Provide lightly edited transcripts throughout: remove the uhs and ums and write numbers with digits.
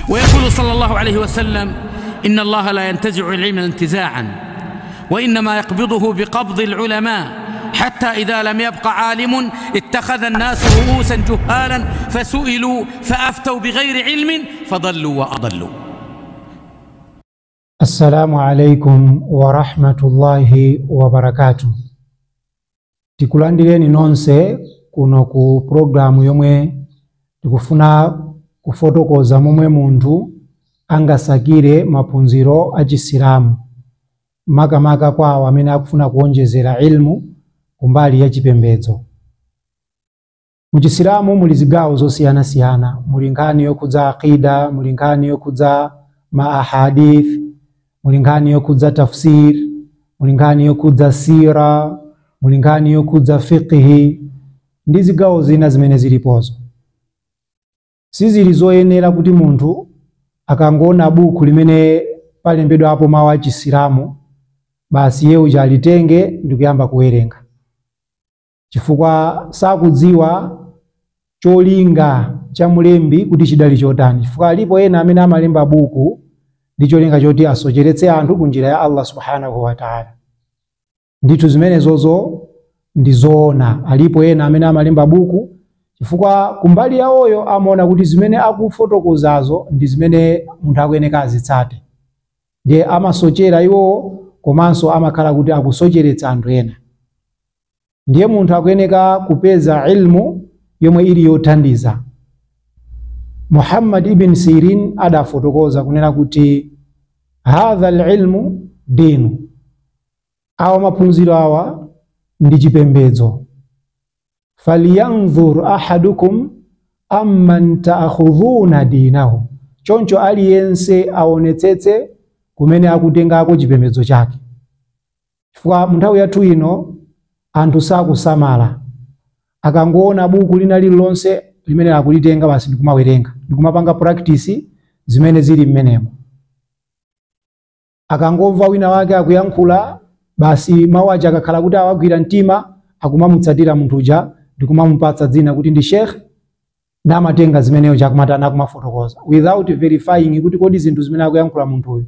ويقول صلى الله عليه وسلم: إن الله لا ينتزع العلم انتزاعا، وإنما يقبضه بقبض العلماء، حتى إذا لم يبق عالم اتخذ الناس رؤوسا جهالا فسئلوا فأفتوا بغير علم فضلوا وأضلوا. السلام عليكم ورحمة الله وبركاته. Tikulandireni nonse kuno ku programu yomwe tikufuna kufotokoza momwe munthu angasakire maphunziro a Chisilamu, makamaka kwawo amene akufuna kuonjezera ilmu kumbali ya chipembedzo. Mu Chisilamu muli zigawo zosiyanasiyana, muli nkhani yokhudza aqida, muli nkhani yokhudza maahadith, muli nkhani yokhudza tafsir, muli nkhani yokhudza sira, muli nkhani yokhudza fiqhi ndi zigawo zina zimene zilipozo. Sizili zoyenera kuti munthu akangona buku limene palembedwa apo mawu a Chisilamu basi yeye ujalitenge ndi kuyamba kuwerenga, chifukwa sakudziwa cholinga cha mulembi kuti chidali chotani. Chifukwa alipo ena amene amalemba buku ndi cholinga choti asocheretse anthu kunjira ya Allah subhanahu wa ta'ala. Ndithu zimenezozo ndi zoona. Alipo ena amene amalemba buku chifukwa kumbali yawoyo amaona kuti zimene akufotokozazo ndi zimene munthu akuyeneka azitsate, ndiye amasochera iwo komanso amakhala kuti akusocheretsa anthu ena. Ndiye munthu akuyeneka kupeza ilmu yomwe ili yothandiza. Muhammad ibn Sirin adafotokoza kunena kuti hadha al-ilmu dinu, awa maphunziro awa ndi chipembedzo. Falyanzur ahadukum amman ta'khudhuna dinahu, choncho aliyense aonetsetse kumene akutengako chipembedzo chake. Chifukwa munthawi yathu ino anthu sakusamala, akangoona buku lina lililonse limene akulitenga basi ndikumawerenga, ndikumapanga practice zimene zili mmenemo. Akangomva wina wake akuyankhula basi mawu aja akakhala kuti awagwira mtima akumamutsatira munthu uja ndikumamupatsa dzina kuti ndi sheikh, namatenga zimeneyo chakumatana kumafotokoza without verifying kuti kodi zinthu zimene akuyankhula munthuyo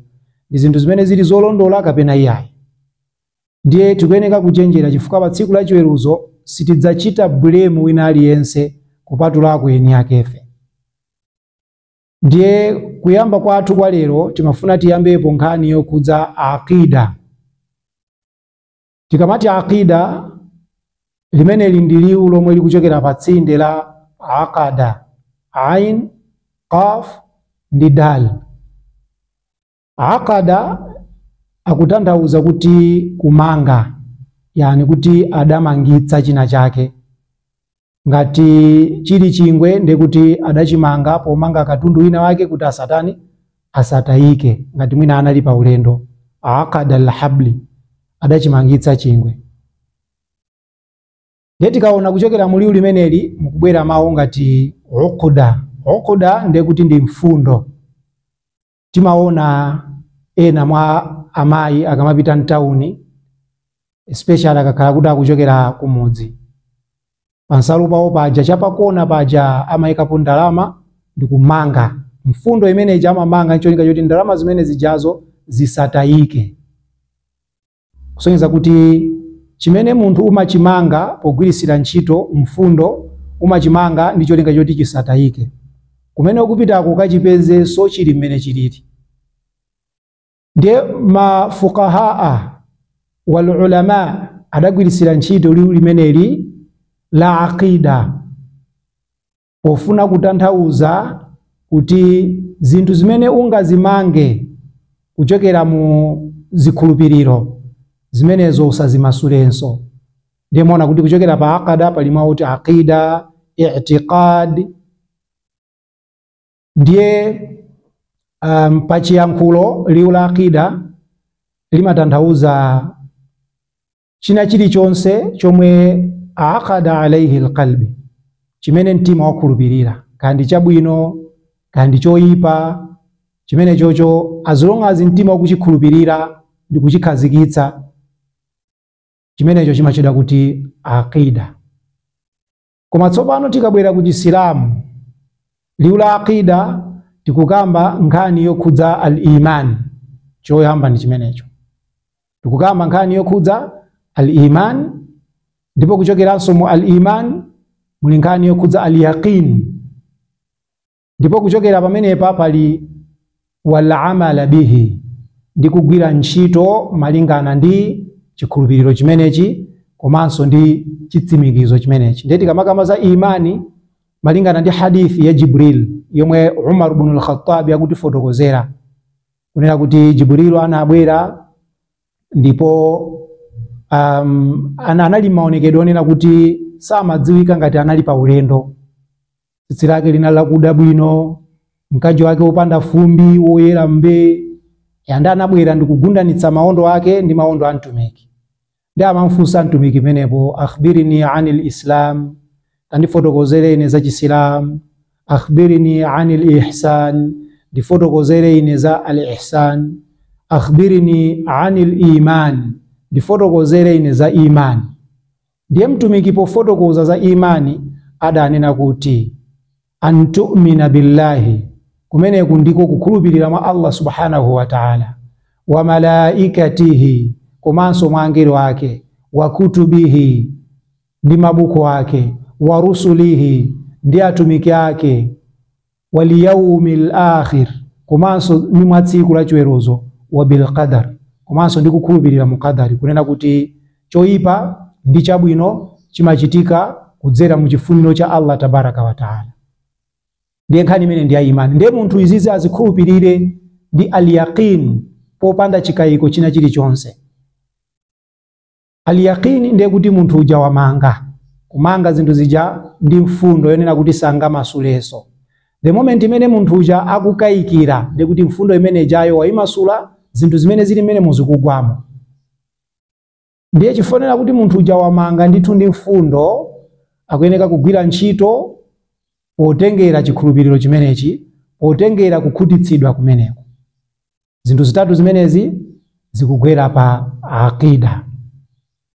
ndi zinthu zimene zili zolondola kapena iyayi. Ndiye tikuyeneka kuchenjera, chifukwa pa tsiku la chiweruzo sitidzachita blame wina aliyense kupatulako eni akefe. Ndiye kuyamba kwathu kwa lero timafuna tiyambepo nkhani yokhudza aqida. Tikamati aqida, limene ndi liwu lomwe likuchokera pa tsinde la aqada, ain, qaf ndi dal. Aqada akutanthauza kuti kumanga, yani kuti adamangitsa china chake. Ngati chili chingwe ndi kuti adachimanga pomanga katundu wina wake kuti asatayike, ngati mwina anali pa ulendo. Aqada al-habli, adachimangitsa chingwe. Ndiye tikaona kuchokera mu liwu limeneli mukubwera mawu ngati uqda. Uqda ndiye kuti ndi mfundo. Timaona ena mwa amayi akamapita mtauni, especially akakhala kuti akuchokera kumudzi, pansalu pawo paja chapakona paja amayikapo ndalama ndi kumanga mfundo imene amamanga ncholinga choti ndalama zimene zijazo zisatayike. Kusonyeza kuti chimene munthu umachimanga pogwirisira ntchito mfundo umachimanga ndi cholinga choti chisatayike, kumene ukupitako kachipeze so chili mmene chilili. Ndiye mafuqahaa wal ulama adagwirisira ntchito liwu limeneli la aqida pofuna kutanthauza kuti zinthu zimene ungazimange kuchokera mu zikhulupiriro zimenezo usazimasulenso. Ndiye muona kuti kuchokera pa aqada pali mawu kuti aqida, i'tiqad. Ndiye pachiyankhulo liwu la aqida limatanthauza china chilichonse chomwe aqada alayhi alqalbi, chimene mtima wakhulupirira, kandi chabwino kandi choyipa, chimene chocho as long as mtima wakuchikhulupirira ndi kuchikhazikitsa, chimenecho chimachedwa kuti aqida. Koma tsopano tikabwera ku Chisilamu, liwu la aqida tikukamba nkhani yokhudza al-iman, choyamba ndi chimenecho. Tikukamba nkhani yokhudza al-iman, ndipo kuchokeranso mu al-iman muli nkhani yokhudza al-yaqin, ndipo kuchokera pamenepa pali wal-amala bihi, ndi kugwira ntchito malingana ndi chikhulupiriro chimenechi komanso ndi chitsimikizo chimenechi. Ndiye tikamakamba za imani malingana ndi hadithi ya Jibril yomwe Umar ibn al-Khattab akutifotokozera kunena kuti Jibril anabwera ndipo anali maonekedwe onena kuti samadziwika ngati anali pa ulendo. Tsitsi lake linali lakuda bwino, mkaji wake wopanda fumbi, woyera mbe. Yanda anabwera ndikugundanitsa maondo ake ndi maondo a mtumiki. Ndi amamfunsa mtumiki menepo, akhbirini anil islam, tandifotokozere ine za Chisilamu. Akhbirini anil ihsan, ndifotokozere ine za al-ihsan. Akhbirini anil iman, ndifotokozere ine za imani. Ndiye mtumiki pofotokoza za imani adanena kuti antu'mina billahi, kumeneku ndiko kukhulupirira mwa Allah subhanahu wa ta'ala, wa malaikatihi, komanso mwa angelo ake, wa kutubihi, ndi mabuku ake, wa rusulihi, ndi atumiki ake, wal yawmil akhir, komanso ni mwa tsiku la chiweruzo, wa bil qadar, komanso ndi kukhulupirira mu qadari, kunena kuti choyipa ndi chabwino chimachitika kudzera mu chifuniro cha Allah tabaraka wa ta'ala. Ndiye nkhani imene ndi ya imani. Ndiye munthu izizi azikhulupirire ndi al-yaqin popanda chikayiko china chilichonse. Al-yaqin ndiye kuti munthu uja wamanga, kumanga zinthu zija ndi mfundo yonena kuti sanga masuleso. The moment imene munthu uja akukayikira ndiye kuti mfundo imene jayo wayimasula zinthu zimene zili mmene muzikugwamo. Ndiye chifonera kuti munthu uja wamanga ndithu ndi mfundo akuyeneka kugwira ntchito potengera chikhulupiriro chimenechi, potengera kukhutitsidwa kumeneko. Zinthu zitatu zimenezi zikugwera pa aqida.